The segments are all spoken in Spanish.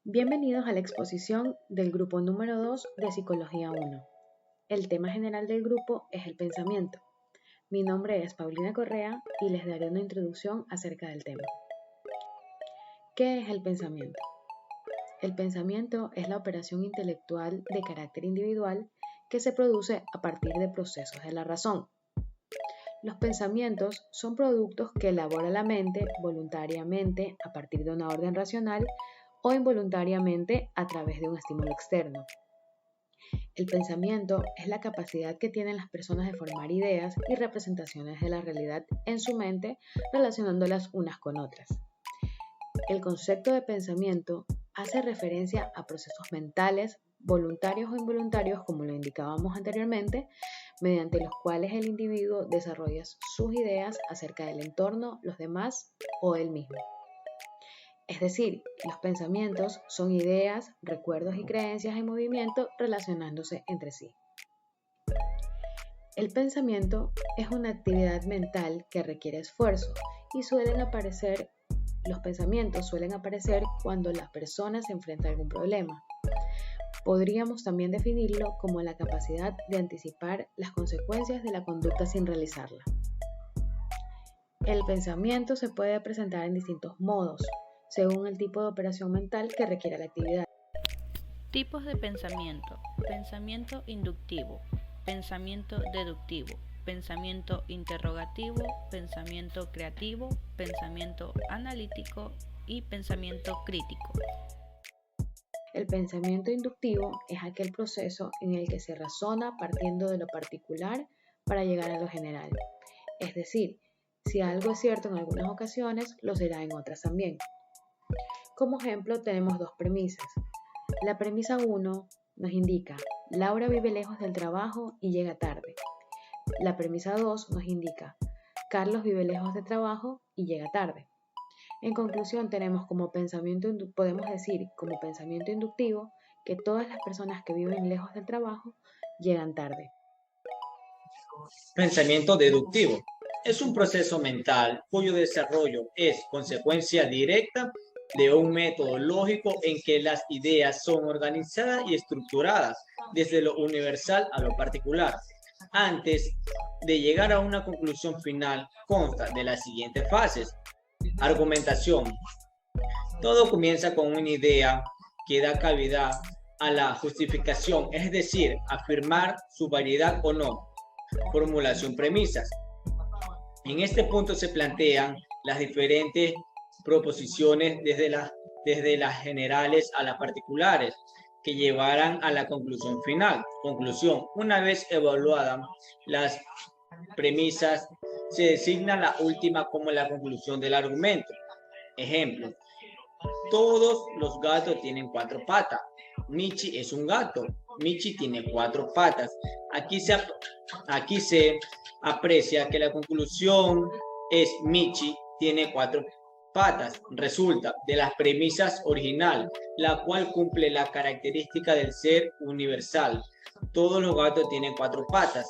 Bienvenidos a la exposición del grupo número 2 de Psicología 1. El tema general del grupo es el pensamiento. Mi nombre es Paulina Correa y les daré una introducción acerca del tema. ¿Qué es el pensamiento? El pensamiento es la operación intelectual de carácter individual que se produce a partir de procesos de la razón. Los pensamientos son productos que elabora la mente voluntariamente a partir de una orden racional o involuntariamente a través de un estímulo externo. El pensamiento es la capacidad que tienen las personas de formar ideas y representaciones de la realidad en su mente, relacionándolas unas con otras. El concepto de pensamiento hace referencia a procesos mentales, voluntarios o involuntarios, como lo indicábamos anteriormente, mediante los cuales el individuo desarrolla sus ideas acerca del entorno, los demás o él mismo. Es decir, los pensamientos son ideas, recuerdos y creencias en movimiento relacionándose entre sí. El pensamiento es una actividad mental que requiere esfuerzo y los pensamientos suelen aparecer cuando la persona se enfrenta a algún problema. Podríamos también definirlo como la capacidad de anticipar las consecuencias de la conducta sin realizarla. El pensamiento se puede presentar en distintos modos, según el tipo de operación mental que requiere la actividad. Tipos de pensamiento: pensamiento inductivo, pensamiento deductivo, pensamiento interrogativo, pensamiento creativo, pensamiento analítico y pensamiento crítico. El pensamiento inductivo es aquel proceso en el que se razona partiendo de lo particular para llegar a lo general. Es decir, si algo es cierto en algunas ocasiones, lo será en otras también. Como ejemplo, tenemos dos premisas. La premisa 1 nos indica: Laura vive lejos del trabajo y llega tarde. La premisa 2 nos indica: Carlos vive lejos del trabajo y llega tarde. En conclusión, podemos decir como pensamiento inductivo que todas las personas que viven lejos del trabajo llegan tarde. Pensamiento deductivo es un proceso mental cuyo desarrollo es consecuencia directa de un método lógico en que las ideas son organizadas y estructuradas desde lo universal a lo particular. Antes de llegar a una conclusión final, consta de las siguientes fases. Argumentación. Todo comienza con una idea que da cavidad a la justificación, es decir, afirmar su validad o no. Formulación premisas. En este punto se plantean las diferentes proposiciones desde las generales a las particulares que llevarán a la conclusión final. Conclusión. Una vez evaluadas las premisas, se designa la última como la conclusión del argumento. Ejemplo. Todos los gatos tienen 4 patas. Michi es un gato. Michi tiene 4 patas. Aquí se aprecia que la conclusión es Michi tiene 4 patas. Resulta de las premisas original, la cual cumple la característica del ser universal. Todos los gatos tienen 4 patas.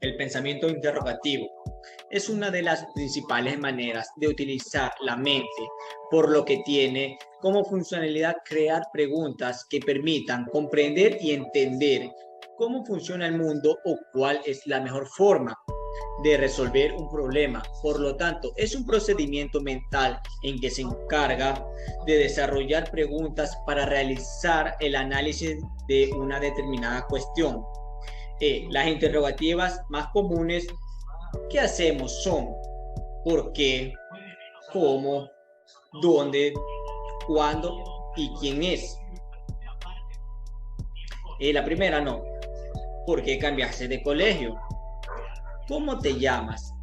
El pensamiento interrogativo es una de las principales maneras de utilizar la mente, por lo que tiene como funcionalidad crear preguntas que permitan comprender y entender cómo funciona el mundo o cuál es la mejor forma de resolver un problema. Por lo tanto, es un procedimiento mental en que se encarga de desarrollar preguntas para realizar el análisis de una determinada cuestión. Las interrogativas más comunes que hacemos son ¿por qué?, ¿cómo?, ¿dónde?, ¿cuándo? ¿Y quién es? La primera no. ¿Por qué cambiaste de colegio? ¿Cómo te llamas?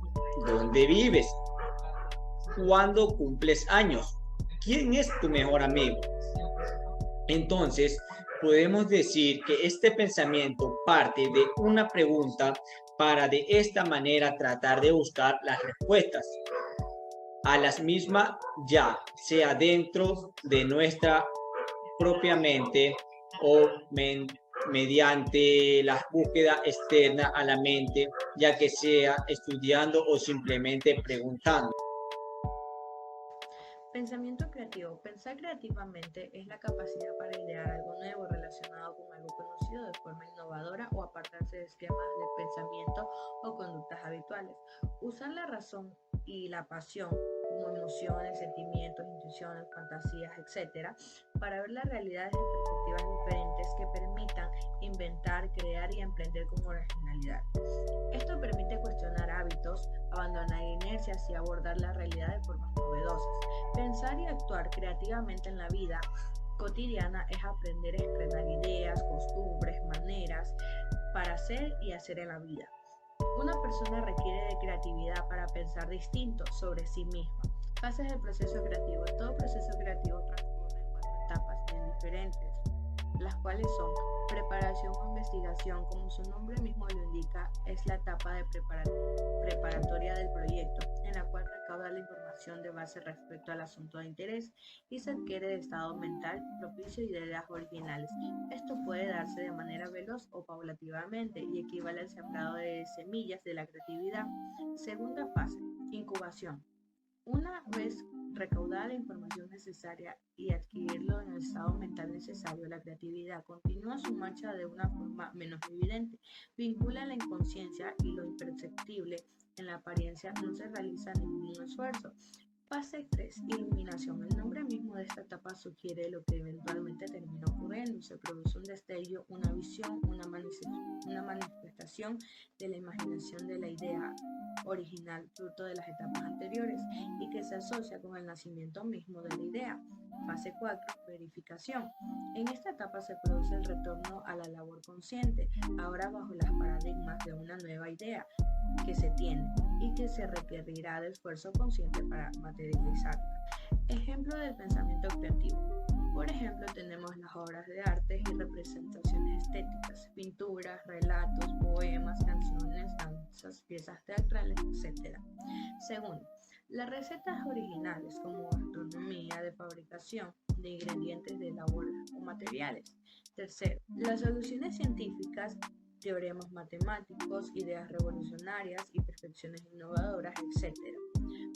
¿Dónde vives? ¿Cuándo cumples años? ¿Quién es tu mejor amigo? Entonces, podemos decir que este pensamiento parte de una pregunta para de esta manera tratar de buscar las respuestas a las mismas, ya sea dentro de nuestra propia mente o mediante la búsqueda externa a la mente, ya que sea estudiando o simplemente preguntando. Pensamiento creativo. Pensar creativamente es la capacidad para idear algo nuevo relacionado con algo conocido de forma innovadora o apartarse de esquemas de pensamiento o conductas habituales. Usar la razón y la pasión como emociones, sentimientos, intuiciones, fantasías, etc., para ver la realidad desde perspectivas diferentes que permitan inventar, crear y emprender con originalidad. Esto permite cuestionar hábitos, abandonar inercias y abordar la realidad de formas novedosas. Pensar y actuar creativamente en la vida cotidiana es aprender a expresar ideas, costumbres, maneras para hacer y hacer en la vida. Una persona requiere de creatividad para pensar distinto sobre sí misma. Fases del proceso creativo. Todo proceso creativo transcurre en 4 etapas bien diferentes, las cuales son preparación o investigación. Como su nombre mismo lo indica, es la etapa de preparatoria del proyecto, en la cual recauda la información de base respecto al asunto de interés y se adquiere de estado mental propicio y de ideas originales. Esto puede darse de manera veloz o paulativamente y equivale al sembrado de semillas de la creatividad. Segunda fase, incubación. Una vez recaudada la información necesaria y adquirirlo en el estado mental necesario, la creatividad continúa su marcha de una forma menos evidente. Vincula la inconsciencia y lo imperceptible en la apariencia, no se realiza ningún esfuerzo. Fase 3. Iluminación. El nombre mismo de esta etapa sugiere lo que eventualmente termina ocurriendo. Se produce un destello, una visión, una manifestación de la imaginación de la idea original fruto de las etapas anteriores y que se asocia con el nacimiento mismo de la idea. Fase 4. Verificación. En esta etapa se produce el retorno a la labor consciente, ahora bajo los paradigmas de una nueva idea que se tiene y que se requerirá de esfuerzo consciente para materializarla. Ejemplo del pensamiento creativo. Por ejemplo, tenemos las obras de arte y representaciones estéticas, pinturas, relatos, poemas, canciones, danzas, piezas teatrales, etc. Segundo, las recetas originales como gastronomía de fabricación de ingredientes de labor o materiales. Tercero, las soluciones científicas, teoremas matemáticos, ideas revolucionarias y perfecciones innovadoras, etc.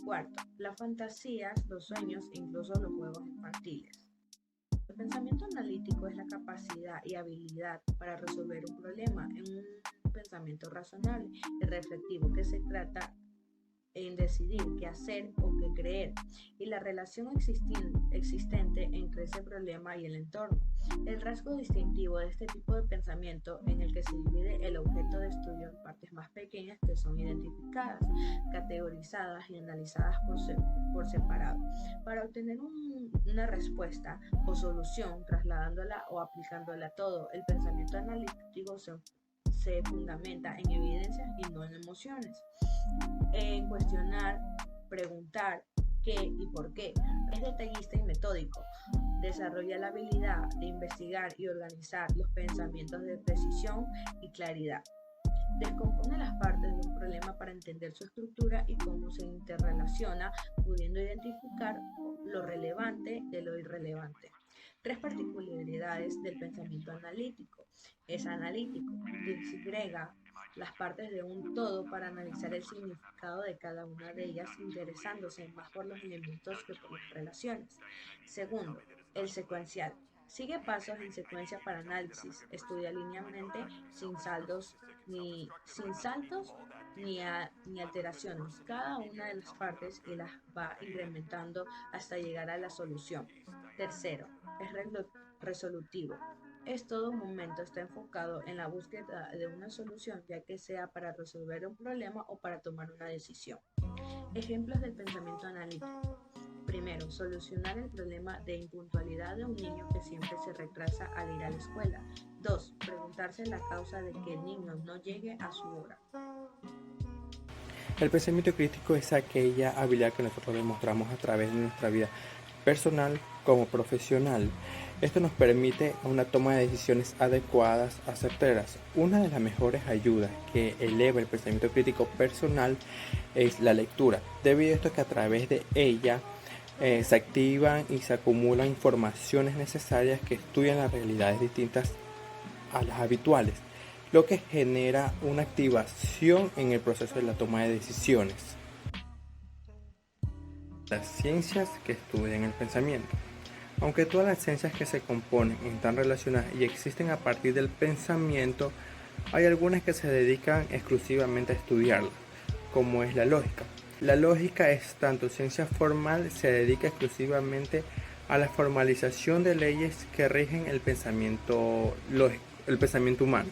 Cuarto, las fantasías, los sueños e incluso los juegos infantiles. El pensamiento analítico es la capacidad y habilidad para resolver un problema en un pensamiento razonable y reflexivo que se trata en decidir qué hacer o qué creer y la relación existente entre ese problema y el entorno. El rasgo distintivo de este tipo de pensamiento en el que se divide el objeto de estudio en partes más pequeñas que son identificadas, categorizadas y analizadas por separado, para obtener una respuesta o solución trasladándola o aplicándola a todo. El pensamiento analítico se fundamenta en evidencias y no en emociones. En cuestionar, preguntar qué y por qué. Es detallista y metódico. Desarrolla la habilidad de investigar y organizar los pensamientos de precisión y claridad. Descompone las partes de un problema para entender su estructura y cómo se interrelaciona, pudiendo identificar lo relevante de lo irrelevante. 3 particularidades del pensamiento analítico. Es analítico, disgrega las partes de un todo para analizar el significado de cada una de ellas, interesándose más por los elementos que por las relaciones. Segundo, el secuencial. Sigue pasos en secuencia para análisis, estudia linealmente sin saltos ni alteraciones cada una de las partes y las va incrementando hasta llegar a la solución. Tercero, es resolutivo. Es todo momento está enfocado en la búsqueda de una solución, ya que sea para resolver un problema o para tomar una decisión. Ejemplos del pensamiento analítico. Primero, solucionar el problema de impuntualidad de un niño que siempre se retrasa al ir a la escuela. 2. Preguntarse la causa de que el niño no llegue a su hora. El pensamiento crítico es aquella habilidad que nosotros demostramos a través de nuestra vida personal como profesional. Esto nos permite una toma de decisiones adecuadas, certeras. Una de las mejores ayudas que eleva el pensamiento crítico personal es la lectura. Debido a esto que a través de ella se activan y se acumulan informaciones necesarias que estudian las realidades distintas a las habituales, lo que genera una activación en el proceso de la toma de decisiones. las ciencias que estudian el pensamiento. Aunque todas las ciencias que se componen están relacionadas y existen a partir del pensamiento, hay algunas que se dedican exclusivamente a estudiarlo, como es la lógica. La lógica es tanto ciencia formal, se dedica exclusivamente a la formalización de leyes que rigen el pensamiento lógico, el pensamiento humano,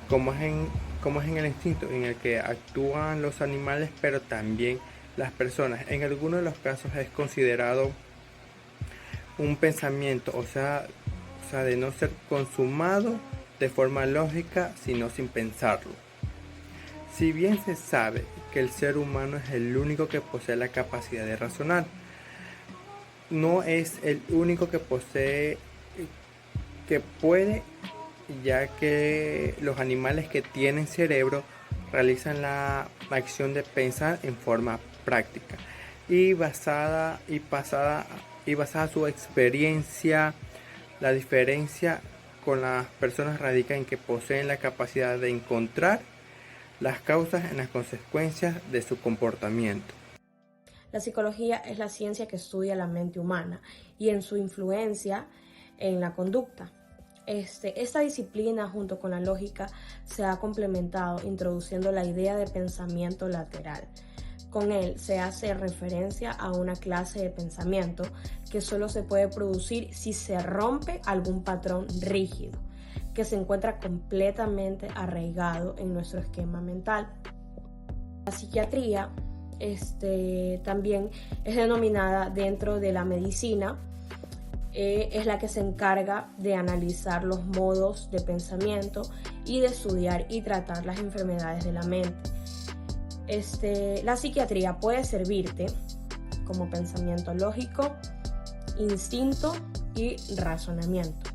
como es en el instinto en el que actúan los animales, pero también las personas. En algunos de los casos es considerado un pensamiento, o sea, de no ser consumado de forma lógica, sino sin pensarlo. Si bien se sabe que el ser humano es el único que posee la capacidad de razonar, no es el único que puede, ya que los animales que tienen cerebro realizan la acción de pensar en forma práctica y basada su experiencia. La diferencia con las personas radica en que poseen la capacidad de encontrar las causas en las consecuencias de su comportamiento. La psicología es la ciencia que estudia la mente humana y en su influencia en la conducta. Esta disciplina, junto con la lógica, se ha complementado introduciendo la idea de pensamiento lateral. Con él se hace referencia a una clase de pensamiento que solo se puede producir si se rompe algún patrón rígido, que se encuentra completamente arraigado en nuestro esquema mental. La psiquiatría también es denominada dentro de la medicina, es la que se encarga de analizar los modos de pensamiento y de estudiar y tratar las enfermedades de la mente. La psiquiatría puede servirte como pensamiento lógico, instinto y razonamiento.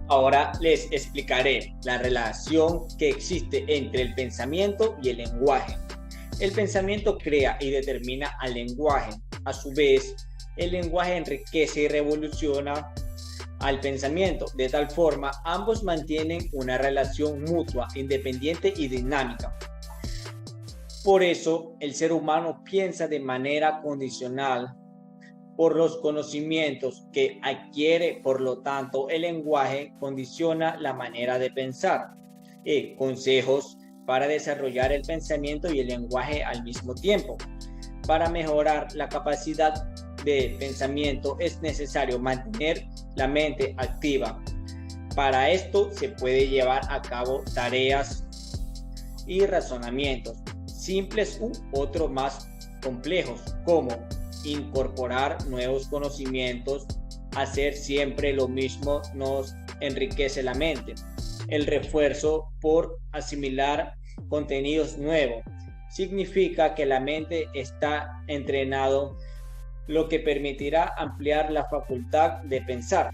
Ahora les explicaré la relación que existe entre el pensamiento y el lenguaje. El pensamiento crea y determina al lenguaje. A su vez, el lenguaje enriquece y revoluciona al pensamiento. De tal forma, ambos mantienen una relación mutua, independiente y dinámica. Por eso, el ser humano piensa de manera condicional por los conocimientos que adquiere. Por lo tanto, el lenguaje condiciona la manera de pensar. Consejos para desarrollar el pensamiento y el lenguaje al mismo tiempo. Para mejorar la capacidad de pensamiento es necesario mantener la mente activa. Para esto se puede llevar a cabo tareas y razonamientos simples u otros más complejos, como incorporar nuevos conocimientos. Hacer siempre lo mismo nos enriquece la mente. El refuerzo por asimilar contenidos nuevos significa que la mente está entrenado, lo que permitirá ampliar la facultad de pensar.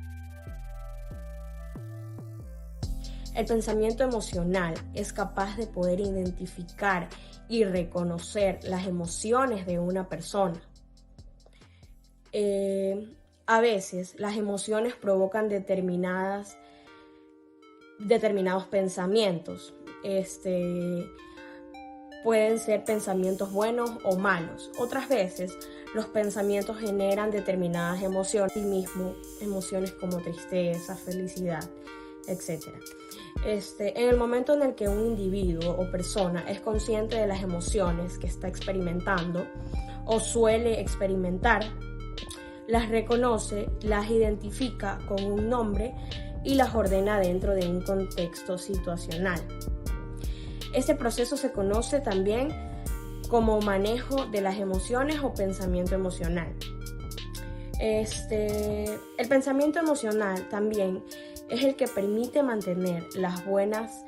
El pensamiento emocional es capaz de poder identificar y reconocer las emociones de una persona. A veces las emociones provocan determinados pensamientos. Pueden ser pensamientos buenos o malos. Otras veces los pensamientos generan determinadas emociones, y mismo emociones como tristeza, felicidad, etc. En el momento en el que un individuo o persona es consciente de las emociones que está experimentando o suele experimentar, las reconoce, las identifica con un nombre y las ordena dentro de un contexto situacional. Este proceso se conoce también como manejo de las emociones o pensamiento emocional. El pensamiento emocional también es el que permite mantener las buenas...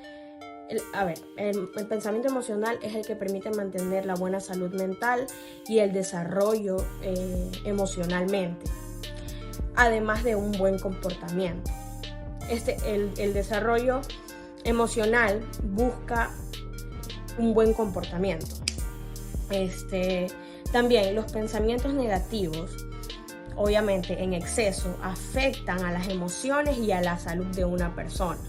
El pensamiento emocional es el que permite mantener la buena salud mental y el desarrollo emocionalmente, además de un buen comportamiento. El desarrollo emocional busca un buen comportamiento. También los pensamientos negativos, obviamente en exceso, afectan a las emociones y a la salud de una persona.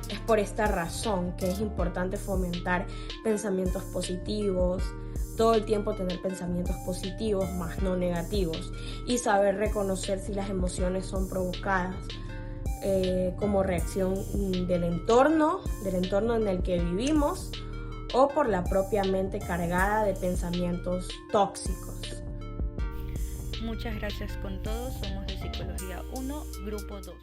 Es por esta razón que es importante fomentar pensamientos positivos, todo el tiempo tener pensamientos positivos más no negativos y saber reconocer si las emociones son provocadas como reacción del entorno en el que vivimos o por la propia mente cargada de pensamientos tóxicos. Muchas gracias con todos, somos de Psicología 1, Grupo 2.